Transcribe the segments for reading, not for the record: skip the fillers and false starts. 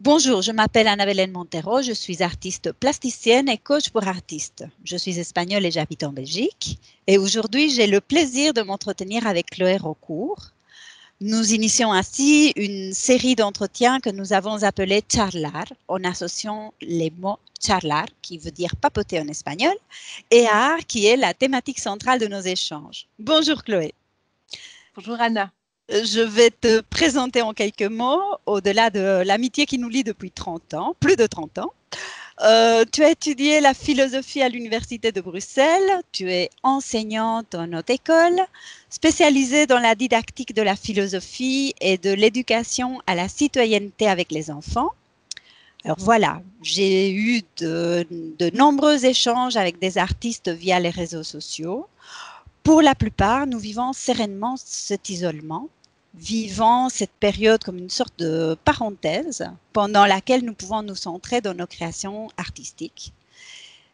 Bonjour, je m'appelle Anna-Belén Montero, je suis artiste plasticienne et coach pour artistes. Je suis espagnole et j'habite en Belgique. Et aujourd'hui, j'ai le plaisir de m'entretenir avec Chloé Raucourt. Nous initions ainsi une série d'entretiens que nous avons appelés charlar, en associant les mots charlar, qui veut dire papoter en espagnol, et art, qui est la thématique centrale de nos échanges. Bonjour Chloé. Bonjour Anna. Je vais te présenter en quelques mots, au-delà de l'amitié qui nous lie depuis 30 ans, plus de 30 ans. Tu as étudié la philosophie à l'Université de Bruxelles, tu es enseignante en haute école, spécialisée dans la didactique de la philosophie et de l'éducation à la citoyenneté avec les enfants. Alors voilà, j'ai eu de nombreux échanges avec des artistes via les réseaux sociaux. Pour la plupart, nous vivons sereinement cet isolement, vivant cette période comme une sorte de parenthèse pendant laquelle nous pouvons nous centrer dans nos créations artistiques.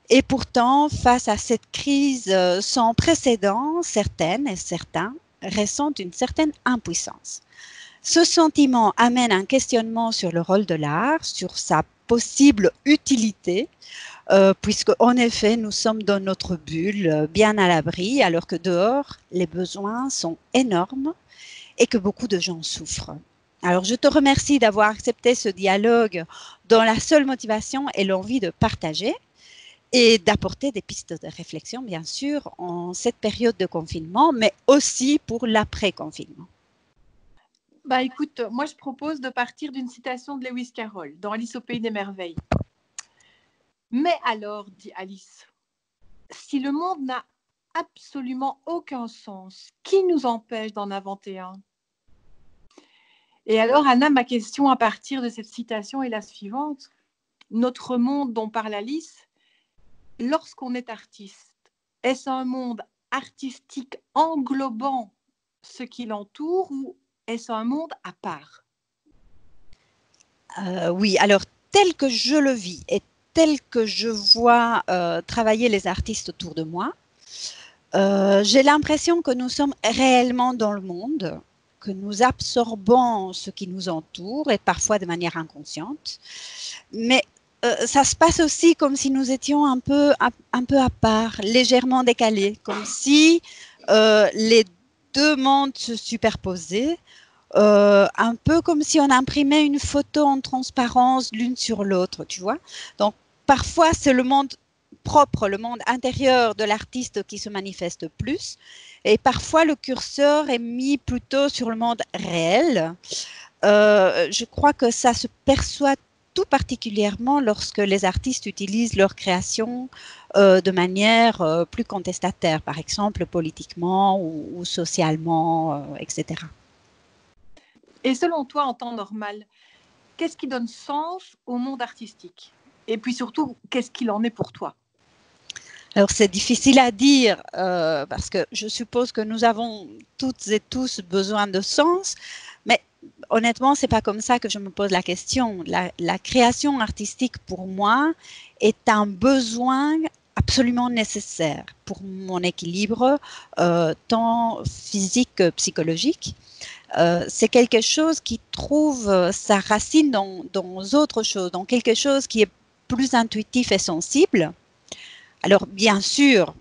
Et pourtant, face à cette crise sans précédent, certaines et certains ressentent une certaine impuissance. Ce sentiment amène un questionnement sur le rôle de l'art, sur sa possible utilité, puisque en effet, nous sommes dans notre bulle, bien à l'abri, alors que dehors, les besoins sont énormes et que beaucoup de gens souffrent. Alors, je te remercie d'avoir accepté ce dialogue dont la seule motivation est l'envie de partager et d'apporter des pistes de réflexion, bien sûr, en cette période de confinement, mais aussi pour l'après-confinement. Écoute, moi je propose de partir d'une citation de Lewis Carroll dans Alice au pays des merveilles. Mais alors, dit Alice, si le monde n'a absolument aucun sens, qui nous empêche d'en inventer un? Et alors, Anna, ma question à partir de cette citation est la suivante. Notre monde dont parle Alice, lorsqu'on est artiste, est-ce un monde artistique englobant ce qui l'entoure ou est-ce un monde à part? Oui, alors tel que je le vis et tel que je vois travailler les artistes autour de moi, j'ai l'impression que nous sommes réellement dans le monde, que nous absorbons ce qui nous entoure et parfois de manière inconsciente. Mais ça se passe aussi comme si nous étions un peu à part, légèrement décalés, comme si les deux mondes se superposaient. Un peu comme si on imprimait une photo en transparence l'une sur l'autre, tu vois. Donc, parfois, c'est le monde propre, le monde intérieur de l'artiste qui se manifeste plus. Et parfois, le curseur est mis plutôt sur le monde réel. Je crois que ça se perçoit tout particulièrement lorsque les artistes utilisent leur création de manière plus contestataire, par exemple politiquement ou socialement, etc. Et selon toi, en temps normal, qu'est-ce qui donne sens au monde artistique? Et puis surtout, qu'est-ce qu'il en est pour toi? Alors c'est difficile à dire parce que je suppose que nous avons toutes et tous besoin de sens, mais honnêtement, c'est pas comme ça que je me pose la question. La création artistique pour moi est un besoin absolument nécessaire pour mon équilibre tant physique que psychologique. C'est quelque chose qui trouve sa racine dans autre chose, dans quelque chose qui est plus intuitif et sensible. Alors, bien sûr,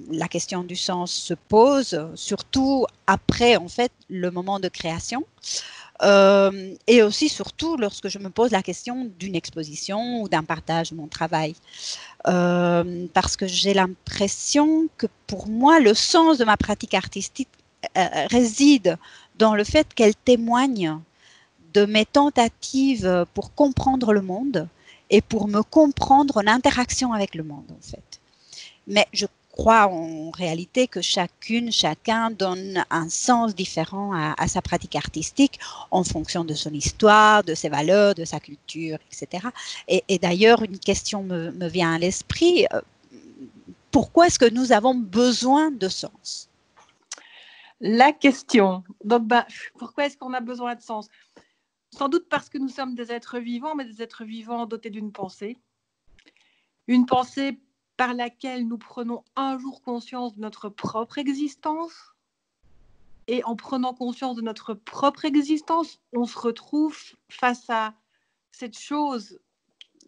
la question du sens se pose, surtout après, en fait, le moment de création. Et aussi, surtout, lorsque je me pose la question d'une exposition ou d'un partage de mon travail. Parce que j'ai l'impression que pour moi, le sens de ma pratique artistique réside dans le fait qu'elle témoigne de mes tentatives pour comprendre le monde et pour me comprendre en interaction avec le monde, en fait. Mais je crois en réalité que chacune, chacun donne un sens différent à sa pratique artistique en fonction de son histoire, de ses valeurs, de sa culture, etc. Et d'ailleurs, une question me vient à l'esprit. Pourquoi est-ce que nous avons besoin de sens? La question. Donc, pourquoi est-ce qu'on a besoin de sens? Sans doute parce que nous sommes des êtres vivants, mais des êtres vivants dotés d'une pensée. Une pensée par laquelle nous prenons un jour conscience de notre propre existence. Et en prenant conscience de notre propre existence, on se retrouve face à cette chose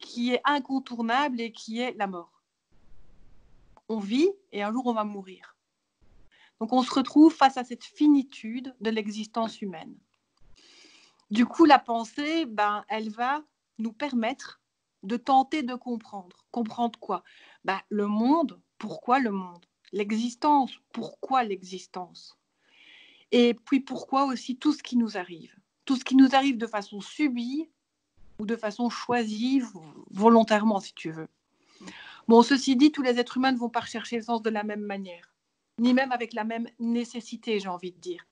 qui est incontournable et qui est la mort. On vit et un jour on va mourir. Donc on se retrouve face à cette finitude de l'existence humaine. Du coup, la pensée, elle va nous permettre de tenter de comprendre. Comprendre quoi? Le monde, pourquoi le monde? L'existence, pourquoi l'existence? Et puis pourquoi aussi tout ce qui nous arrive? Tout ce qui nous arrive de façon subie ou de façon choisie, volontairement si tu veux. Bon, ceci dit, tous les êtres humains ne vont pas rechercher le sens de la même manière, ni même avec la même nécessité, j'ai envie de dire.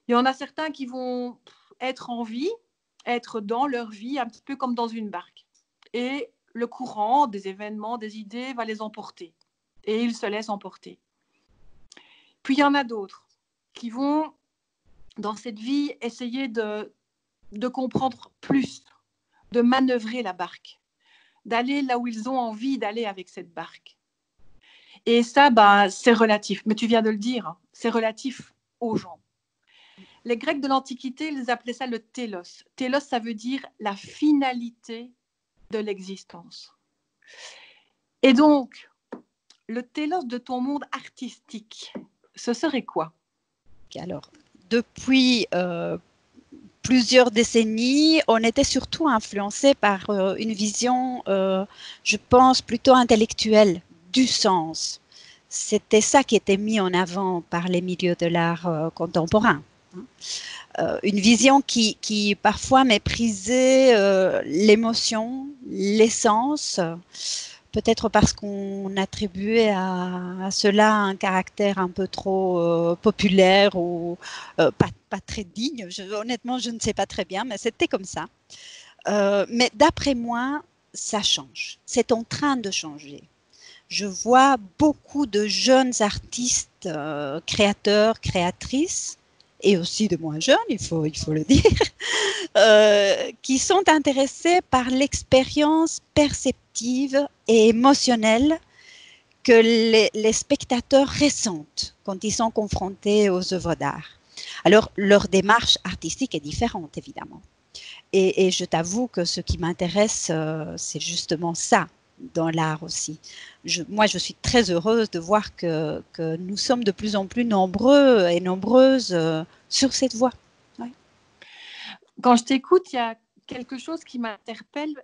Il y en a certains qui vont être en vie, être dans leur vie, un petit peu comme dans une barque. Et le courant des événements, des idées va les emporter. Et ils se laissent emporter. Puis il y en a d'autres qui vont, dans cette vie, essayer de comprendre plus, de manœuvrer la barque, d'aller là où ils ont envie d'aller avec cette barque. Et ça, c'est relatif. Mais tu viens de le dire, hein, c'est relatif aux gens. Les Grecs de l'Antiquité, ils appelaient ça le télos. Télos, ça veut dire la finalité de l'existence. Et donc, le télos de ton monde artistique, ce serait quoi? Alors, depuis plusieurs décennies, on était surtout influencé par une vision, je pense, plutôt intellectuelle du sens. C'était ça qui était mis en avant par les milieux de l'art contemporain. Une vision qui parfois méprisait l'émotion, l'essence, peut-être parce qu'on attribuait à cela un caractère un peu trop populaire ou pas très digne. Honnêtement, je ne sais pas très bien, mais c'était comme ça. Mais d'après moi, ça change. C'est en train de changer. Je vois beaucoup de jeunes artistes, créateurs, créatrices, et aussi de moins jeunes, il faut le dire, qui sont intéressés par l'expérience perceptive et émotionnelle que les spectateurs ressentent quand ils sont confrontés aux œuvres d'art. Alors, leur démarche artistique est différente, évidemment. Et je t'avoue que ce qui m'intéresse, c'est justement ça dans l'art aussi. Moi, je suis très heureuse de voir que nous sommes de plus en plus nombreux et nombreuses sur cette voie. Ouais. Quand je t'écoute, il y a quelque chose qui m'interpelle.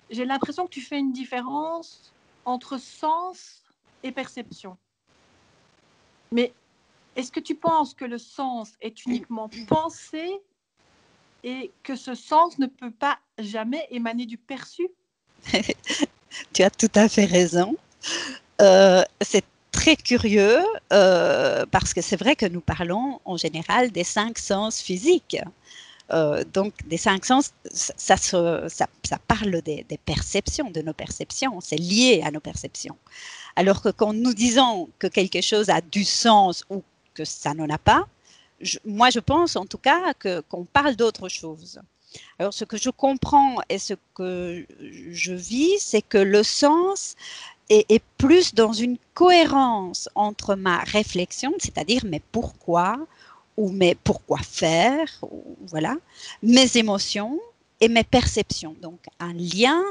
J'ai l'impression que tu fais une différence entre sens et perception. Mais est-ce que tu penses que le sens est uniquement pensé et que ce sens ne peut pas jamais émaner du perçu? Tu as tout à fait raison. C'est très curieux parce que c'est vrai que nous parlons en général des 5 sens physiques. Donc, des 5 sens, ça parle des perceptions, de nos perceptions, c'est lié à nos perceptions. Alors que quand nous disons que quelque chose a du sens ou que ça n'en a pas, moi je pense en tout cas qu'on parle d'autre chose. Alors, ce que je comprends et ce que je vis, c'est que le sens est plus dans une cohérence entre ma réflexion, c'est-à-dire mais pourquoi, ou mais pourquoi faire, ou, voilà, mes émotions et mes perceptions. Donc, un lien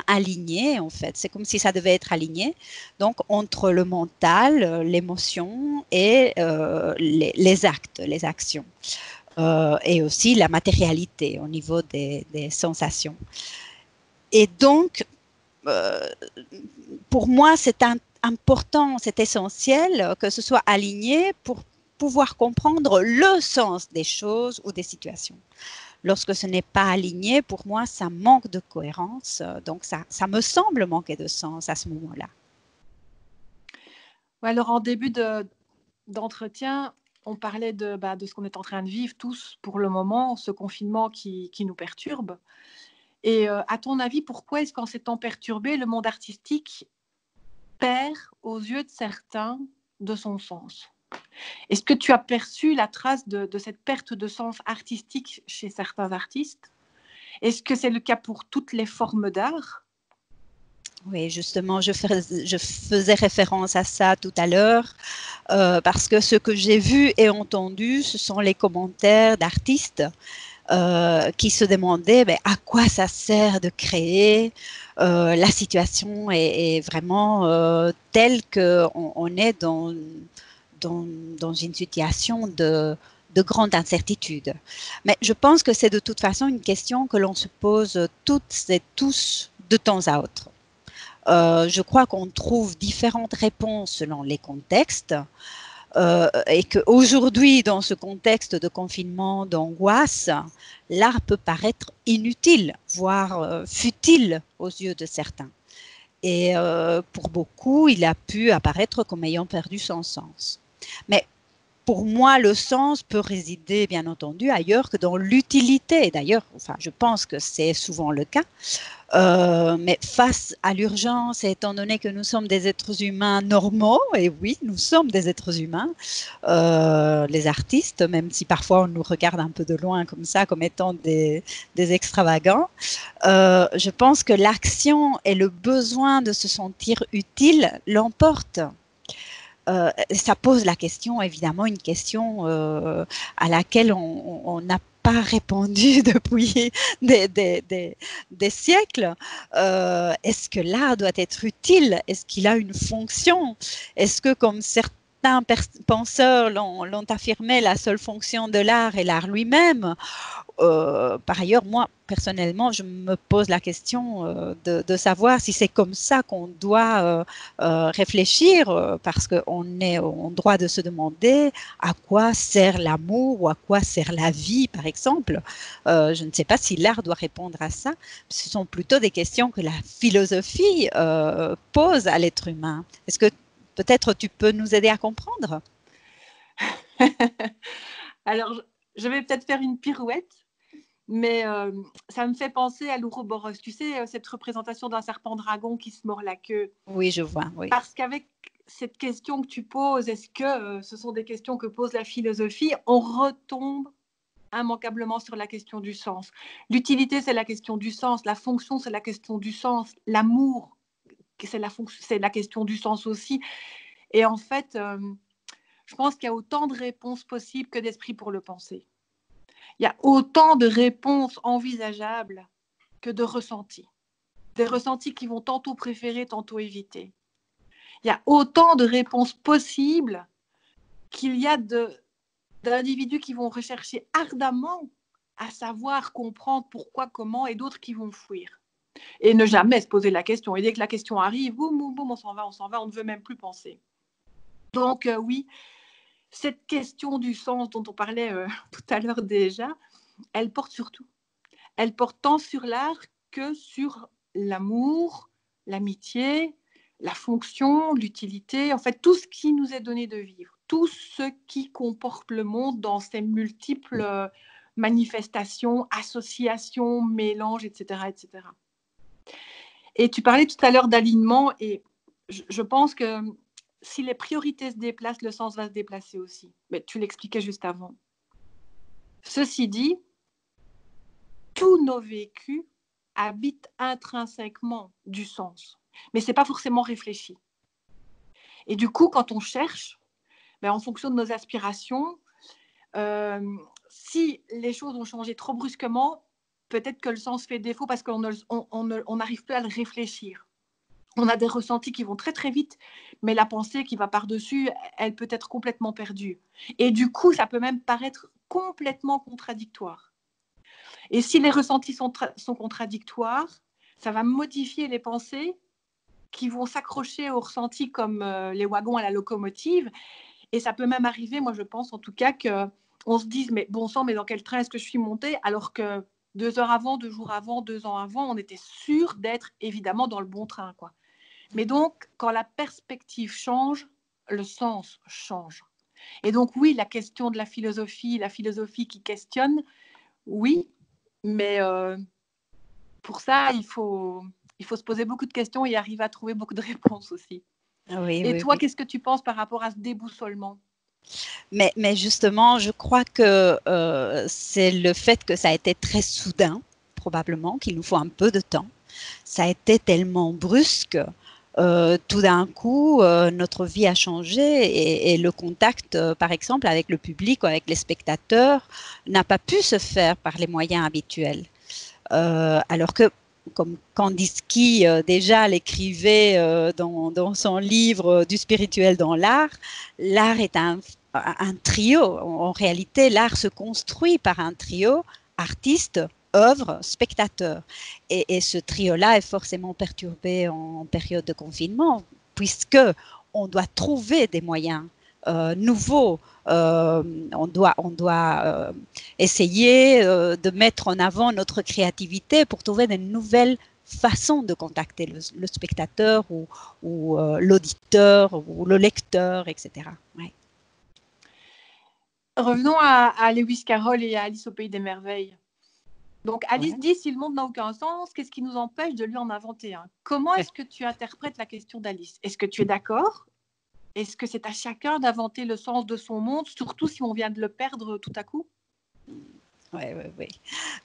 aligné, en fait. C'est comme si ça devait être aligné. Donc, entre le mental, l'émotion et les actes, les actions. Et aussi la matérialité au niveau des sensations. Et donc, pour moi, c'est important, c'est essentiel que ce soit aligné pour pouvoir comprendre le sens des choses ou des situations. Lorsque ce n'est pas aligné, pour moi, ça manque de cohérence. Donc, ça me semble manquer de sens à ce moment-là. Alors, en début d'entretien, on parlait de ce qu'on est en train de vivre tous pour le moment, ce confinement qui nous perturbe. Et à ton avis, pourquoi est-ce qu'en ces temps perturbés, le monde artistique perd aux yeux de certains de son sens? Est-ce que tu as perçu la trace de cette perte de sens artistique chez certains artistes? Est-ce que c'est le cas pour toutes les formes d'art? Oui, justement, je faisais référence à ça tout à l'heure, parce que ce que j'ai vu et entendu, ce sont les commentaires d'artistes qui se demandaient à quoi ça sert de créer. La situation est vraiment telle qu'on est dans une situation de grande incertitude. Mais je pense que c'est de toute façon une question que l'on se pose toutes et tous de temps à autre. Je crois qu'on trouve différentes réponses selon les contextes. Et qu'aujourd'hui, dans ce contexte de confinement, d'angoisse, l'art peut paraître inutile, voire futile aux yeux de certains. Et pour beaucoup, il a pu apparaître comme ayant perdu son sens. Mais pour moi, le sens peut résider, bien entendu, ailleurs que dans l'utilité. D'ailleurs, enfin, je pense que c'est souvent le cas. Mais face à l'urgence, et étant donné que nous sommes des êtres humains normaux, et oui, nous sommes des êtres humains, les artistes, même si parfois on nous regarde un peu de loin comme ça, comme étant des extravagants, je pense que l'action et le besoin de se sentir utile l'emportent. Ça pose la question, évidemment, une question à laquelle on n'a pas répondu depuis des siècles. Est-ce que l'art doit être utile? Est-ce qu'il a une fonction? Est-ce que, comme certains penseurs l'ont affirmé, la seule fonction de l'art est l'art lui-même? Par ailleurs, moi, personnellement, je me pose la question de savoir si c'est comme ça qu'on doit réfléchir, parce qu'on est en droit de se demander à quoi sert l'amour ou à quoi sert la vie, par exemple. Je ne sais pas si l'art doit répondre à ça. Ce sont plutôt des questions que la philosophie pose à l'être humain. Est-ce que peut-être tu peux nous aider à comprendre? Alors, je vais peut-être faire une pirouette. Mais ça me fait penser à l'Ouroboros. Tu sais, cette représentation d'un serpent-dragon qui se mord la queue. Oui, je vois. Oui. Parce qu'avec cette question que tu poses, est-ce que ce sont des questions que pose la philosophie? On retombe immanquablement sur la question du sens. L'utilité, c'est la question du sens. La fonction, c'est la question du sens. L'amour, c'est la question du sens aussi. Et en fait, je pense qu'il y a autant de réponses possibles que d'esprit pour le penser. Il y a autant de réponses envisageables que de ressentis. Des ressentis qui vont tantôt préférer, tantôt éviter. Il y a autant de réponses possibles qu'il y a d'individus qui vont rechercher ardemment à savoir, comprendre pourquoi, comment, et d'autres qui vont fuir. Et ne jamais se poser la question. Et dès que la question arrive, boum, boum, boum, on s'en va, on ne veut même plus penser. Donc oui, cette question du sens dont on parlait tout à l'heure déjà, elle porte sur tout. Elle porte tant sur l'art que sur l'amour, l'amitié, la fonction, l'utilité, en fait tout ce qui nous est donné de vivre, tout ce qui comporte le monde dans ses multiples manifestations, associations, mélanges, etc., etc. Et tu parlais tout à l'heure d'alignement, et je pense que si les priorités se déplacent, le sens va se déplacer aussi. Mais tu l'expliquais juste avant. Ceci dit, tous nos vécus habitent intrinsèquement du sens, mais ce n'est pas forcément réfléchi. Et du coup, quand on cherche, en fonction de nos aspirations, si les choses ont changé trop brusquement, peut-être que le sens fait défaut parce qu'on n'arrive plus à le réfléchir. On a des ressentis qui vont très très vite, mais la pensée qui va par-dessus, elle peut être complètement perdue. Et du coup, ça peut même paraître complètement contradictoire. Et si les ressentis sont contradictoires, ça va modifier les pensées qui vont s'accrocher aux ressentis comme les wagons à la locomotive. Et ça peut même arriver, moi je pense en tout cas, qu'on se dise, mais bon sang, mais dans quel train est-ce que je suis montée? Alors que 2 heures avant, 2 jours avant, 2 ans avant, on était sûr d'être évidemment dans le bon train, quoi. Mais donc, quand la perspective change, le sens change. Et donc oui, la question de la philosophie qui questionne, oui, mais pour ça, il faut se poser beaucoup de questions et arriver à trouver beaucoup de réponses aussi. Oui, et oui, toi, oui. qu'est-ce que tu penses par rapport à ce déboussolement? Mais justement, je crois que c'est le fait que ça a été très soudain, probablement, qu'il nous faut un peu de temps. Ça a été tellement brusque tout d'un coup, notre vie a changé et le contact, par exemple, avec le public ou avec les spectateurs n'a pas pu se faire par les moyens habituels. Alors que, comme Kandinsky déjà l'écrivait dans son livre Du spirituel dans l'art, l'art est un trio. En réalité, l'art se construit par un trio, artiste, œuvre, spectateur. Et ce trio-là est forcément perturbé en période de confinement, puisque on doit trouver des moyens nouveaux. On doit essayer de mettre en avant notre créativité pour trouver de nouvelles façons de contacter le spectateur ou l'auditeur ou le lecteur, etc. Ouais. Revenons à Lewis Carroll et à Alice au Pays des Merveilles. Donc Alice dit, si le monde n'a aucun sens, qu'est-ce qui nous empêche de lui en inventer un? Comment est-ce que tu interprètes la question d'Alice? Est-ce que tu es d'accord? Est-ce que c'est à chacun d'inventer le sens de son monde, surtout si on vient de le perdre tout à coup? Oui.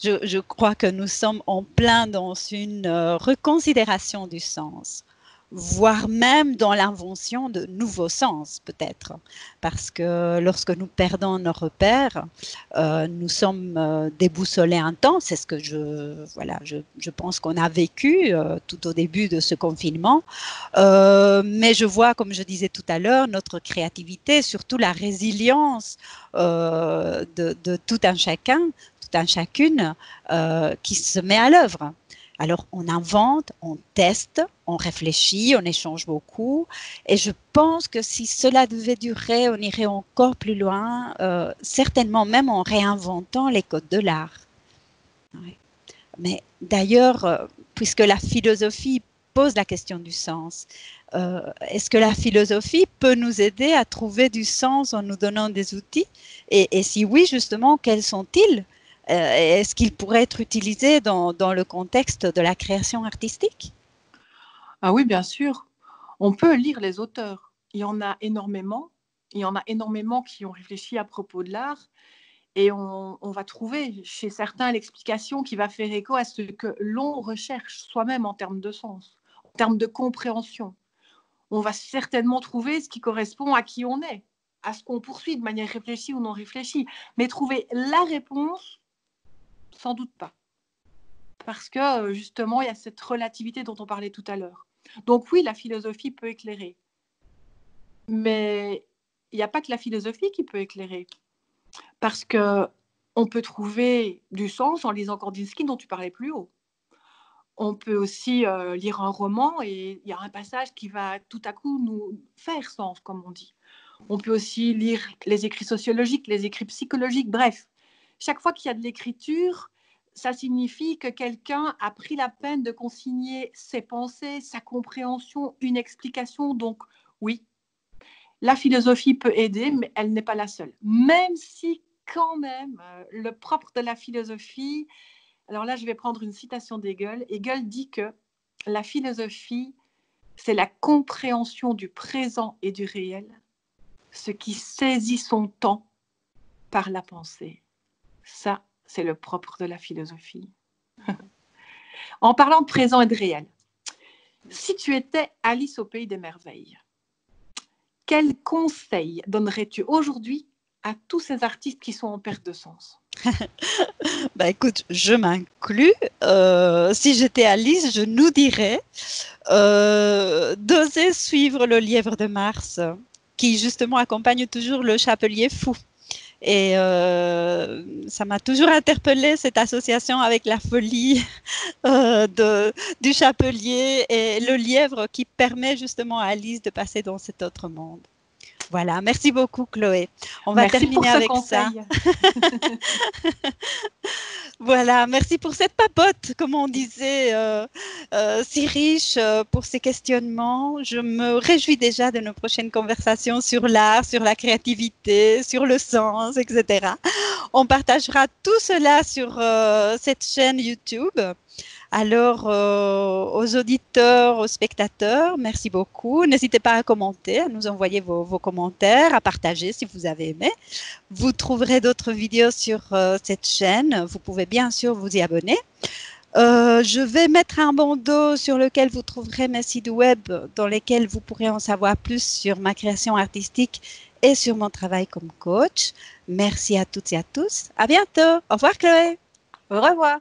Je crois que nous sommes en plein dans une reconsidération du sens, voire même dans l'invention de nouveaux sens, peut-être. Parce que lorsque nous perdons nos repères, nous sommes déboussolés un temps. C'est ce que je pense qu'on a vécu tout au début de ce confinement. Mais je vois, comme je disais tout à l'heure, notre créativité, surtout la résilience de tout un chacun, tout un chacune qui se met à l'œuvre. Alors, on invente, on teste, on réfléchit, on échange beaucoup. Et je pense que si cela devait durer, on irait encore plus loin, certainement même en réinventant les codes de l'art. Ouais. Mais d'ailleurs, puisque la philosophie pose la question du sens, est-ce que la philosophie peut nous aider à trouver du sens en nous donnant des outils? Et si oui, justement, quels sont-ils? Est-ce qu'ils pourraient être utilisés dans le contexte de la création artistique? Ah oui, bien sûr. On peut lire les auteurs. Il y en a énormément. Il y en a énormément qui ont réfléchi à propos de l'art. Et on va trouver chez certains l'explication qui va faire écho à ce que l'on recherche soi-même en termes de sens, en termes de compréhension. On va certainement trouver ce qui correspond à qui on est, à ce qu'on poursuit de manière réfléchie ou non réfléchie. Mais trouver la réponse, sans doute pas. Parce que justement, il y a cette relativité dont on parlait tout à l'heure. Donc oui, la philosophie peut éclairer. Mais il n'y a pas que la philosophie qui peut éclairer. Parce qu'on peut trouver du sens en lisant Kandinsky dont tu parlais plus haut. On peut aussi lire un roman et il y a un passage qui va tout à coup nous faire sens, comme on dit. On peut aussi lire les écrits sociologiques, les écrits psychologiques, bref. Chaque fois qu'il y a de l'écriture, ça signifie que quelqu'un a pris la peine de consigner ses pensées, sa compréhension, une explication. Donc oui, la philosophie peut aider, mais elle n'est pas la seule. Même si quand même, le propre de la philosophie, alors là je vais prendre une citation d'Hegel. Hegel dit que la philosophie, c'est la compréhension du présent et du réel, ce qui saisit son temps par la pensée. Ça, c'est le propre de la philosophie. En parlant de présent et de réel, si tu étais Alice au Pays des Merveilles, quel conseil donnerais-tu aujourd'hui à tous ces artistes qui sont en perte de sens? Bah écoute, je m'inclus. Si j'étais Alice, je nous dirais d'oser suivre le lièvre de Mars, qui justement accompagne toujours le chapelier fou. Et ça m'a toujours interpellée, cette association avec la folie du chapelier et le lièvre qui permet justement à Alice de passer dans cet autre monde. Voilà, merci beaucoup Chloé. On va terminer avec ça. Voilà, merci pour cette papote, comme on disait, si riche pour ces questionnements. Je me réjouis déjà de nos prochaines conversations sur l'art, sur la créativité, sur le sens, etc. On partagera tout cela sur cette chaîne YouTube. Alors, aux auditeurs, aux spectateurs, merci beaucoup. N'hésitez pas à commenter, à nous envoyer vos commentaires, à partager si vous avez aimé. Vous trouverez d'autres vidéos sur cette chaîne. Vous pouvez bien sûr vous y abonner. Je vais mettre un bandeau sur lequel vous trouverez mes sites web dans lesquels vous pourrez en savoir plus sur ma création artistique et sur mon travail comme coach. Merci à toutes et à tous. À bientôt. Au revoir Chloé. Au revoir.